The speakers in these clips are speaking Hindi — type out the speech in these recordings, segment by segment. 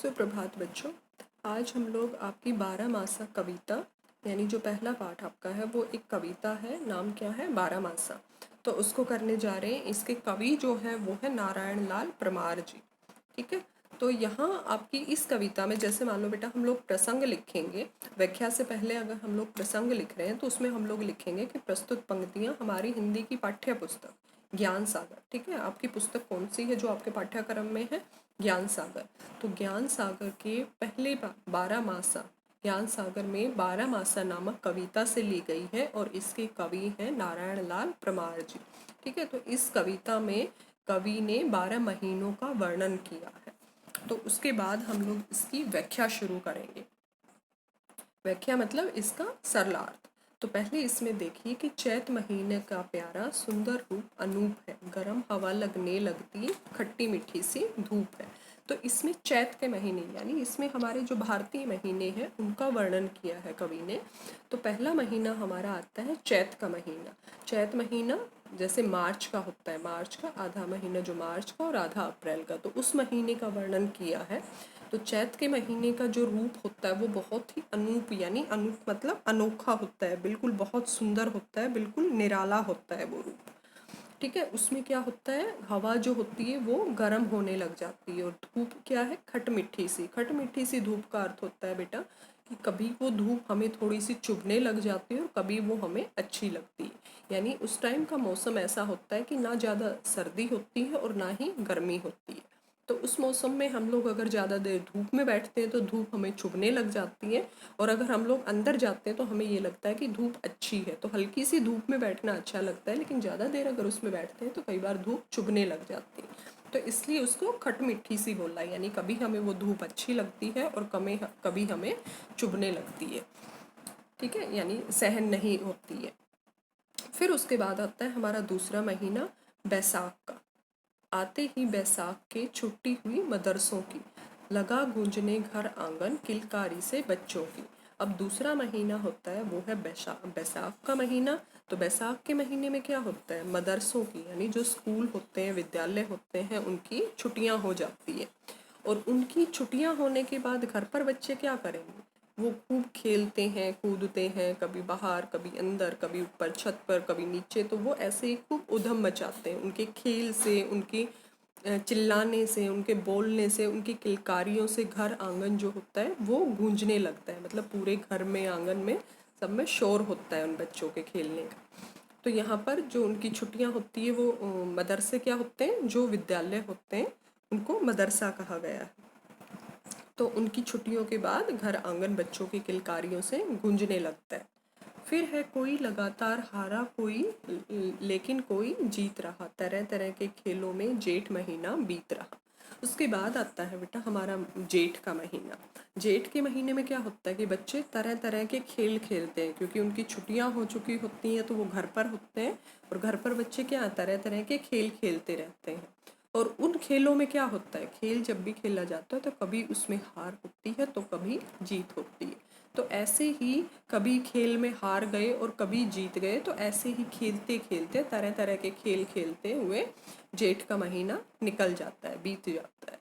सुप्रभात बच्चों। आज हम लोग आपकी 12 मासा कविता यानी जो पहला पाठ आपका है वो एक कविता है। नाम क्या है? 12 मासा। तो उसको करने जा रहे हैं। इसके कवि जो है वो है नारायण लाल परमार जी। ठीक है। तो यहाँ आपकी इस कविता में जैसे मान लो बेटा हम लोग प्रसंग लिखेंगे। व्याख्या से पहले अगर हम लोग प्रसंग लिख रहे हैं तो उसमें हम लोग लिखेंगे कि प्रस्तुत पंक्तियाँ हमारी हिंदी की पाठ्य पुस्तक ज्ञान सागर। ठीक है। आपकी पुस्तक कौन सी है जो आपके पाठ्यक्रम में है? ज्ञान सागर। तो ज्ञान सागर के पहले 12 मासा, ज्ञान सागर में 12 मासा नामक कविता से ली गई है और इसके कवि हैं नारायण लाल परमार जी। ठीक है। तो इस कविता में कवि ने 12 महीनों का वर्णन किया है। तो उसके बाद हम लोग इसकी व्याख्या शुरू करेंगे। व्याख्या मतलब इसका सरलार्थ। तो पहले इसमें देखिए कि चैत महीने का प्यारा सुंदर रूप अनूप है, गर्म हवा लगने लगती खट्टी मीठी सी धूप है। तो इसमें चैत के महीने यानी इसमें हमारे जो भारतीय महीने हैं उनका वर्णन किया है कवि ने। तो पहला महीना हमारा आता है चैत का महीना। चैत महीना जैसे मार्च का होता है, मार्च का आधा महीना जो मार्च का और आधा अप्रैल का, तो उस महीने का वर्णन किया है। तो चैत के महीने का जो रूप होता है वो बहुत ही अनूप यानी अनूप मतलब अनोखा होता है, बिल्कुल बहुत सुंदर होता है, बिल्कुल निराला होता है वो रूप। ठीक है। उसमें क्या होता है, हवा जो होती है वो गर्म होने लग जाती है और धूप क्या है, खट मिट्ठी सी। खट मिट्ठी सी धूप का अर्थ होता है बेटा कि कभी वो धूप हमें थोड़ी सी चुभने लग जाती है और कभी वो हमें अच्छी लगती है। यानी उस टाइम का मौसम ऐसा होता है कि ना ज़्यादा सर्दी होती है और ना ही गर्मी होती है। तो उस मौसम में हम लोग अगर ज़्यादा देर धूप में बैठते हैं तो धूप हमें चुभने लग जाती है, और अगर हम लोग अंदर जाते हैं तो हमें ये लगता है कि धूप अच्छी है। तो हल्की सी धूप में बैठना अच्छा लगता है, लेकिन ज़्यादा देर अगर उसमें बैठते हैं तो कई बार धूप चुभने लग जाती है। तो इसलिए उसको खट मिट्ठी सी बोला, यानी कभी हमें वो धूप अच्छी लगती है और कभी हमें चुभने लगती है। ठीक है, यानी सहन नहीं होती है। फिर उसके बाद आता है हमारा दूसरा महीना बैसाख का। आते ही बैसाख के छुट्टी हुई मदरसों की, लगा गूंजने घर आंगन किलकारी से बच्चों की। अब दूसरा महीना होता है वो है बैसाख का महीना। तो बैसाख के महीने में क्या होता है, मदरसों की यानी जो स्कूल होते हैं, विद्यालय होते हैं, उनकी छुट्टियां हो जाती है। और उनकी छुट्टियां होने के बाद घर पर बच्चे क्या करेंगे, वो खूब खेलते हैं, कूदते हैं, कभी बाहर कभी अंदर, कभी ऊपर छत पर कभी नीचे। तो वो ऐसे ही खूब उधम मचाते हैं। उनके खेल से, उनके चिल्लाने से, उनके बोलने से, उनकी किलकारियों से घर आंगन जो होता है वो गूंजने लगता है। मतलब पूरे घर में, आंगन में, सब में शोर होता है उन बच्चों के खेलने का। तो यहाँ पर जो उनकी छुट्टियाँ होती है वो मदरसे क्या होते हैं, जो विद्यालय होते हैं उनको मदरसा कहा गया है। तो उनकी छुट्टियों के बाद घर आंगन बच्चों की किलकारियों से गूंजने लगता है। फिर है कोई लगातार हारा कोई, लेकिन कोई जीत रहा, तरह तरह के खेलों में जेठ महीना बीत रहा। उसके बाद आता है बेटा हमारा जेठ का महीना। जेठ के महीने में क्या होता है कि बच्चे तरह तरह के खेल खेलते हैं, क्योंकि उनकी छुट्टियां हो चुकी होती हैं तो वो घर पर होते हैं। और घर पर बच्चे क्या तरह तरह के खेल खेलते रहते हैं। और उन खेलों में क्या होता है, खेल जब भी खेला जाता है तो कभी उसमें हार होती है तो कभी जीत होती है। तो ऐसे ही कभी खेल में हार गए और कभी जीत गए। तो ऐसे ही खेलते खेलते, तरह तरह के खेल खेलते हुए जेठ का महीना निकल जाता है, बीत जाता है।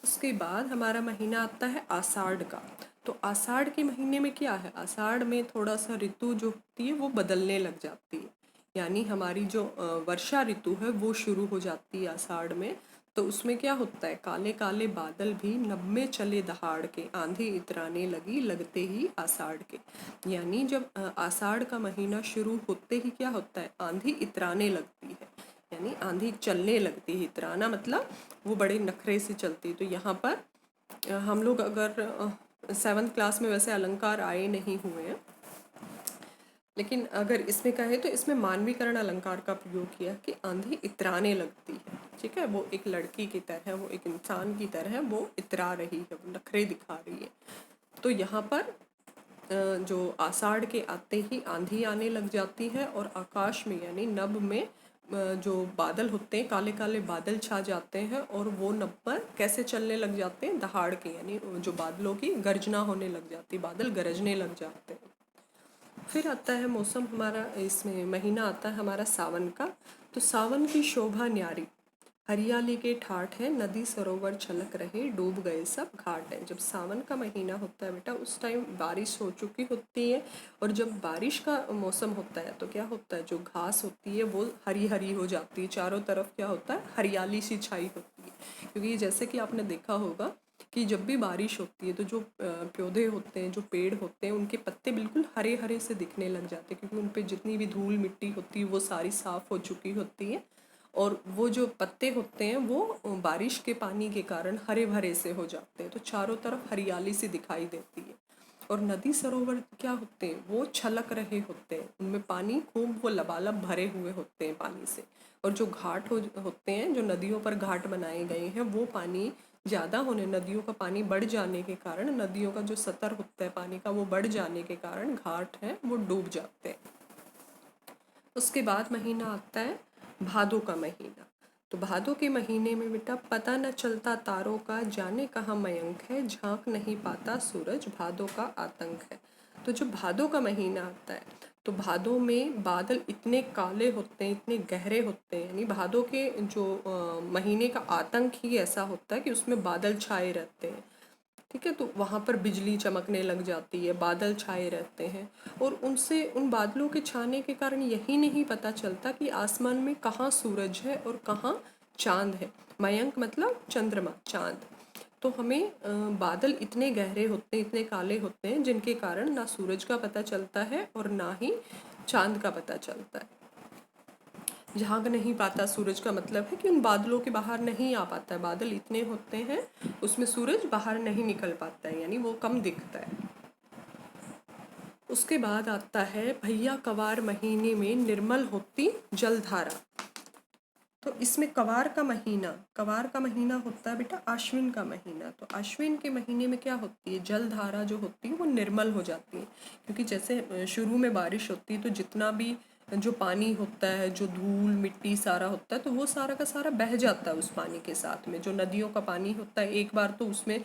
उसके बाद हमारा महीना आता है आषाढ़ का। तो आषाढ़ के महीने में क्या है, आषाढ़ में थोड़ा सा ऋतु जो होती है वो बदलने लग जाती है। यानी हमारी जो वर्षा ऋतु है वो शुरू हो जाती है आषाढ़ में। तो उसमें क्या होता है, काले काले बादल भी नभ में चले दहाड़ के, आंधी इतराने लगी लगते ही आषाढ़ के। यानी जब आषाढ़ का महीना शुरू होते ही क्या होता है, आंधी इतराने लगती है, यानी आंधी चलने लगती है। इतराना मतलब वो बड़े नखरे से चलती है। तो यहाँ पर हम लोग अगर 7th क्लास में वैसे अलंकार आए नहीं हुए हैं, लेकिन अगर इसमें कहे तो इसमें मानवीकरण अलंकार का प्रयोग किया कि आंधी इतराने लगती है। ठीक है, वो एक लड़की की तरह, वो एक इंसान की तरह वो इतरा रही है, वो नखरे दिखा रही है। तो यहाँ पर जो आषाढ़ के आते ही आंधी आने लग जाती है और आकाश में यानी नभ में जो बादल होते हैं, काले काले बादल छा जाते हैं और वो नभ पर कैसे चलने लग जाते हैं, दहाड़ के, यानी जो बादलों की गर्जना होने लग जाती, बादल गरजने लग जाते हैं। फिर आता है मौसम हमारा, इसमें महीना आता है हमारा सावन का। तो सावन की शोभा न्यारी, हरियाली के ठाठ है, नदी सरोवर छलक रहे, डूब गए सब घाट है। जब सावन का महीना होता है बेटा, उस टाइम बारिश हो चुकी होती है, और जब बारिश का मौसम होता है तो क्या होता है, जो घास होती है वो हरी हरी हो जाती है, चारों तरफ क्या होता है, हरियाली सी छाई होती है। क्योंकि जैसे कि आपने देखा होगा कि जब भी बारिश होती है तो जो पौधे होते हैं, जो पेड़ होते हैं, उनके पत्ते बिल्कुल हरे हरे से दिखने लग जाते हैं, क्योंकि उन पे जितनी भी धूल मिट्टी होती है वो सारी साफ़ हो चुकी होती है, और वो जो पत्ते होते हैं वो बारिश के पानी के कारण हरे भरे से हो जाते हैं, तो चारों तरफ हरियाली सी दिखाई देती है। और नदी सरोवर क्या होते हैं, वो छलक रहे होते हैं, उनमें पानी खूब वो लबालब भरे हुए होते हैं पानी से। और जो घाट होते हैं, जो नदियों पर घाट बनाए गए हैं, वो पानी ज़्यादा होने, नदियों का पानी बढ़ जाने के कारण, नदियों का जो स्तर होता है पानी का वो बढ़ जाने के कारण घाट हैं वो डूब जाते हैं। उसके बाद महीना आता है भादों का महीना। तो भादों के महीने में बेटा पता न चलता तारों का, जाने कहाँ मयंक है, झांक नहीं पाता सूरज, भादों का आतंक है। तो जो भादों का महीना आता है, तो भादों में बादल इतने काले होते हैं, इतने गहरे होते हैं, यानी भादों के जो महीने का आतंक ही ऐसा होता है कि उसमें बादल छाए रहते हैं। ठीक है, तो वहाँ पर बिजली चमकने लग जाती है, बादल छाए रहते हैं, और उनसे, उन बादलों के छाने के कारण यही नहीं पता चलता कि आसमान में कहाँ सूरज है और कहाँ चांद है। मयंक मतलब चंद्रमा, चांद। तो हमें बादल इतने गहरे होते हैं, इतने काले होते हैं, जिनके कारण ना सूरज का पता चलता है और ना ही चांद का पता चलता है। झांक नहीं पाता सूरज का मतलब है कि उन बादलों के बाहर नहीं आ पाता है, बादल इतने होते हैं उसमें सूरज बाहर नहीं निकल पाता है, यानी वो कम दिखता है। उसके बाद आता है भैया कवार महीने में निर्मल होती जलधारा। तो इसमें कवार का महीना होता है बेटा आश्विन का महीना। तो आश्विन के महीने में क्या होती है, जल धारा जो होती है वो निर्मल हो जाती है, क्योंकि जैसे शुरू में बारिश होती है तो जितना भी जो पानी होता है, जो धूल मिट्टी सारा होता है, तो वो सारा का सारा बह जाता है उस पानी के साथ में। जो नदियों का पानी होता है, एक बार तो उसमें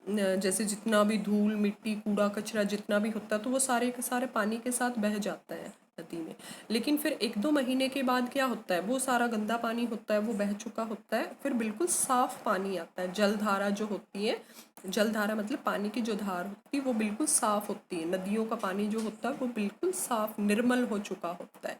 जैसे जितना भी धूल मिट्टी कूड़ा कचरा जितना भी होता है, तो वो सारे के सारे पानी के साथ बह जाता है नदी में। लेकिन फिर 1-2 महीने के बाद क्या होता है, वो सारा गंदा पानी होता है वो बह चुका होता है, फिर बिल्कुल साफ पानी आता है। जलधारा जो होती है, जलधारा मतलब पानी की जो धार होती है वो बिल्कुल साफ होती है, नदियों का पानी जो होता है वो बिल्कुल साफ निर्मल हो चुका होता है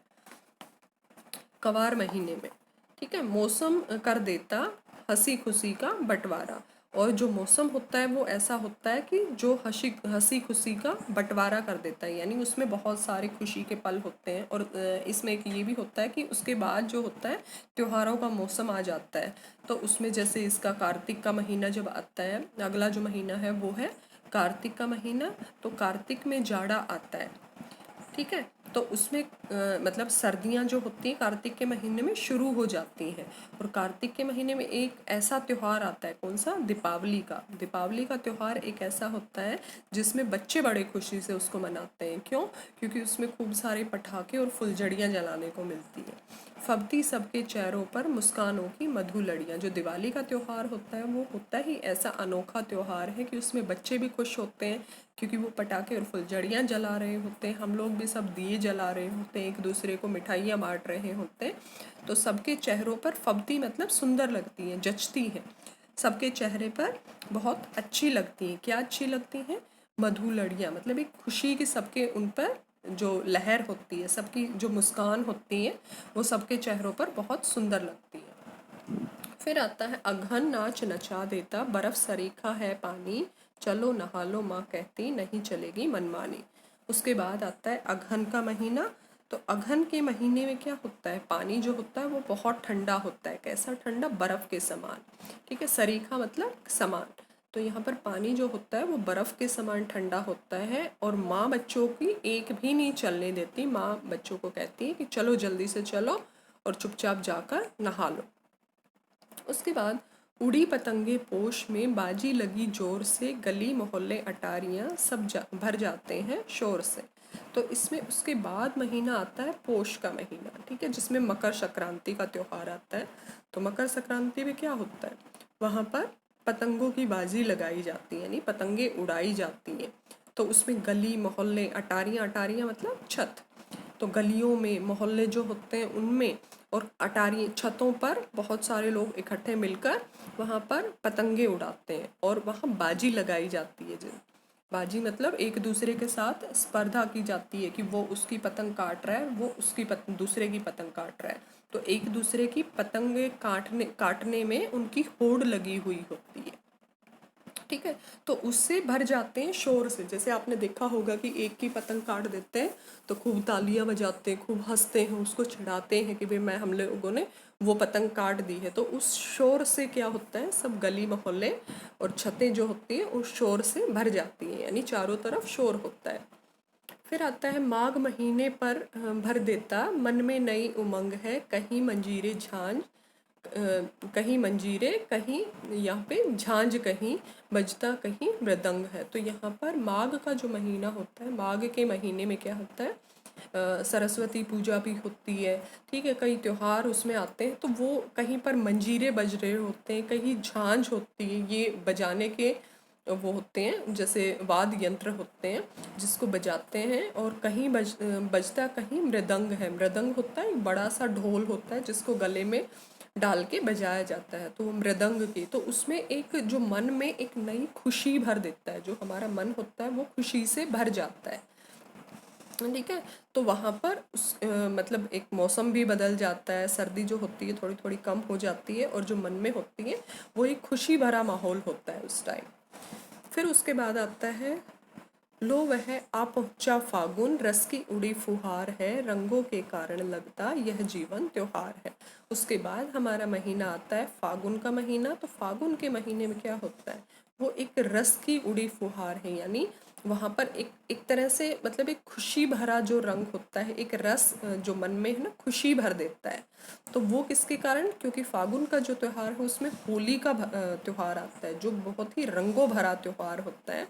कवार महीने में। ठीक है, मौसम कर देता हंसी खुशी का बंटवारा। और जो मौसम होता है वो ऐसा होता है कि जो हंसी खुशी का बंटवारा कर देता है, यानी उसमें बहुत सारे खुशी के पल होते हैं। और इसमें एक ये भी होता है कि उसके बाद जो होता है त्योहारों का मौसम आ जाता है। तो उसमें जैसे इसका कार्तिक का महीना जब आता है, अगला जो महीना है वो है कार्तिक का महीना। तो कार्तिक में जाड़ा आता है, ठीक है, तो उसमें मतलब सर्दियाँ जो होती हैं कार्तिक के महीने में शुरू हो जाती हैं। और कार्तिक के महीने में एक ऐसा त्यौहार आता है, कौन सा, दीपावली का। दीपावली का त्यौहार एक ऐसा होता है जिसमें बच्चे बड़े खुशी से उसको मनाते हैं। क्यों? क्योंकि उसमें खूब सारे पटाखे और फुलझड़ियाँ जलाने को मिलती है। फबती सबके चेहरों पर मुस्कानों की मधु लड़ियाँ। जो दिवाली का त्यौहार होता है वो होता ही ऐसा अनोखा त्यौहार है कि उसमें बच्चे भी खुश होते हैं, क्योंकि वो पटाखे और फुलझड़ियाँ जला रहे होते हैं, हम लोग भी सब दिए जला रहे होते हैं, एक दूसरे को मिठाइयाँ बांट रहे होते हैं। तो सबके चेहरों पर, फबती मतलब सुंदर लगती हैं, जचती हैं, सबके चेहरे पर बहुत अच्छी लगती हैं। क्या अच्छी लगती हैं? मधु लड़ियाँ, मतलब एक खुशी की सबके उन पर जो लहर होती है, सबकी जो मुस्कान होती है वो सबके चेहरों पर बहुत सुंदर लगती है। फिर आता है अघन नाच नचा देता, बर्फ सरीखा है पानी, चलो नहा लो माँ कहती, नहीं चलेगी मनमानी। उसके बाद आता है अघन का महीना। तो अघन के महीने में क्या होता है, पानी जो होता है वो बहुत ठंडा होता है। कैसा ठंडा? बर्फ़ के समान। ठीक है, सरीखा मतलब समान। तो यहाँ पर पानी जो होता है वो बर्फ़ के समान ठंडा होता है, और माँ बच्चों की एक भी नहीं चलने देती। माँ बच्चों को कहती है कि चलो जल्दी से चलो और चुपचाप जाकर नहा लो। उसके बाद उड़ी पतंगे पोश में, बाजी लगी जोर से, गली मोहल्ले अटारियाँ सब भर जाते हैं शोर से। तो इसमें उसके बाद महीना आता है पोष का महीना, ठीक है, जिसमें मकर संक्रांति का त्यौहार आता है। तो मकर संक्रांति में क्या होता है, वहाँ पर पतंगों की बाजी लगाई जाती है, यानी पतंगे उड़ाई जाती हैं। तो उसमें गली मोहल्ले अटारियाँ, अटारियाँ मतलब छत, तो गलियों में, मोहल्ले जो होते हैं उनमें, और अटारी छतों पर बहुत सारे लोग इकट्ठे मिलकर वहाँ पर पतंगे उड़ाते हैं और वहाँ बाजी लगाई जाती है। बाजी मतलब एक दूसरे के साथ स्पर्धा की जाती है कि वो उसकी पतंग काट रहा है, वो उसकी दूसरे की पतंग काट रहा है। तो एक दूसरे की पतंगे काटने में उनकी होड़ लगी हुई होती है। ठीक है, तो उससे भर जाते हैं शोर से। जैसे आपने देखा होगा कि एक की पतंग काट देते हैं तो खूब तालियां बजाते हैं, खूब हंसते हैं, उसको चिढ़ाते हैं कि भाई मैं हम लोगों ने वो पतंग काट दी है। तो उस शोर से क्या होता है, सब गली मोहल्ले और छतें जो होती हैं उस शोर से भर जाती हैं, यानी चारों तरफ शोर होता है। फिर आता है माघ महीने पर भर देता, मन में नई उमंग है, कहीं मंजीरे झांझ, कहीं मंजीरे, कहीं यहाँ पे झांझ, कहीं बजता, कहीं मृदंग है। तो यहाँ पर माघ का जो महीना होता है, माघ के महीने में क्या होता है, सरस्वती पूजा भी होती है। ठीक है, कई त्योहार उसमें आते हैं, तो वो कहीं पर मंजीरे बज रहे होते हैं, कहीं झांझ होती है, ये बजाने के वो होते हैं, जैसे वाद्य यंत्र होते हैं जिसको बजाते हैं। और कहीं बजता, कहीं मृदंग है। मृदंग होता है एक बड़ा सा ढोल होता है जिसको गले में डाल के बजाया जाता है, तो वो मृदंग की। तो उसमें एक जो मन में एक नई खुशी भर देता है, जो हमारा मन होता है वो खुशी से भर जाता है। ठीक है, तो वहाँ पर मतलब एक मौसम भी बदल जाता है, सर्दी जो होती है थोड़ी थोड़ी कम हो जाती है, और जो मन में होती है वो एक खुशी भरा माहौल होता है उस टाइम। फिर उसके बाद आता है, लो वह आ पहुँचा फागुन, रस की उड़ी फुहार है, रंगों के कारण लगता यह जीवन त्योहार है। उसके बाद हमारा महीना आता है फागुन का महीना। तो फागुन के महीने में क्या होता है, वो एक रस की उड़ी फुहार है, यानी वहाँ पर एक तरह से मतलब एक खुशी भरा जो रंग होता है, एक रस जो मन में है ना खुशी भर देता है। तो वो किसके कारण, क्योंकि फागुन का जो त्यौहार है उसमें होली का त्यौहार आता है, जो बहुत ही रंगों भरा त्यौहार होता है।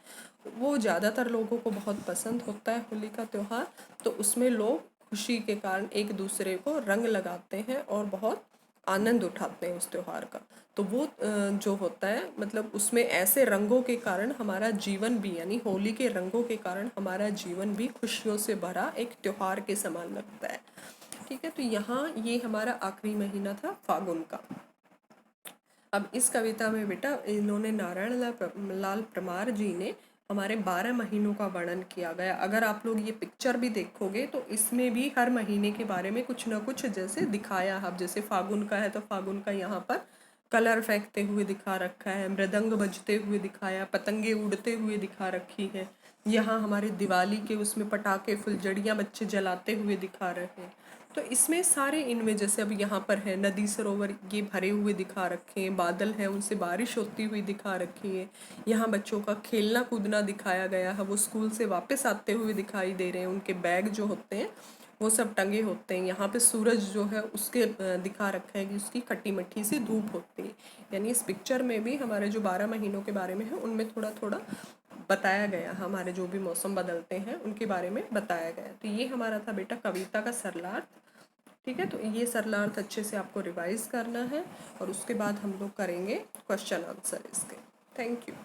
वो ज़्यादातर लोगों को बहुत पसंद होता है होली का त्यौहार। तो उसमें लोग खुशी के कारण एक दूसरे को रंग लगाते हैं और बहुत आनंद उठाते हैं उस त्यौहार का। तो वो जो होता है मतलब उसमें ऐसे रंगों के कारण हमारा जीवन भी, यानी होली के रंगों के कारण हमारा जीवन भी खुशियों से भरा एक त्यौहार के समान लगता है। ठीक है, तो यहाँ ये हमारा आखिरी महीना था फागुन का। अब इस कविता में बेटा इन्होंने नारायण लाल परमार जी ने हमारे 12 महीनों का वर्णन किया गया। अगर आप लोग ये पिक्चर भी देखोगे तो इसमें भी हर महीने के बारे में कुछ ना कुछ जैसे दिखाया। अब जैसे फागुन का है तो फागुन का यहाँ पर कलर फेंकते हुए दिखा रखा है, मृदंग बजते हुए दिखाया, पतंगे उड़ते हुए दिखा रखी है। यहाँ हमारे दिवाली के उसमें पटाखे फुलझड़ियाँ बच्चे जलाते हुए दिखा रहे हैं। तो इसमें सारे इनमें जैसे अब यहाँ पर है नदी सरोवर ये भरे हुए दिखा रखे हैं, बादल हैं उनसे बारिश होती हुई दिखा रखी है। यहाँ बच्चों का खेलना कूदना दिखाया गया है, वो स्कूल से वापस आते हुए दिखाई दे रहे हैं, उनके बैग जो होते हैं वो सब टंगे होते हैं। यहाँ पे सूरज जो है उसके दिखा रखा है कि उसकी खट्टी मट्ठी सी धूप होती है। यानी इस पिक्चर में भी हमारे जो 12 महीनों के बारे में है उनमें थोड़ा थोड़ा बताया गया, हमारे जो भी मौसम बदलते हैं उनके बारे में बताया गया। तो ये हमारा था बेटा कविता का सरलार्थ। ठीक है, तो ये सरलार्थ अच्छे से आपको रिवाइज करना है और उसके बाद हम लोग करेंगे क्वेश्चन आंसर इसके। Thank you.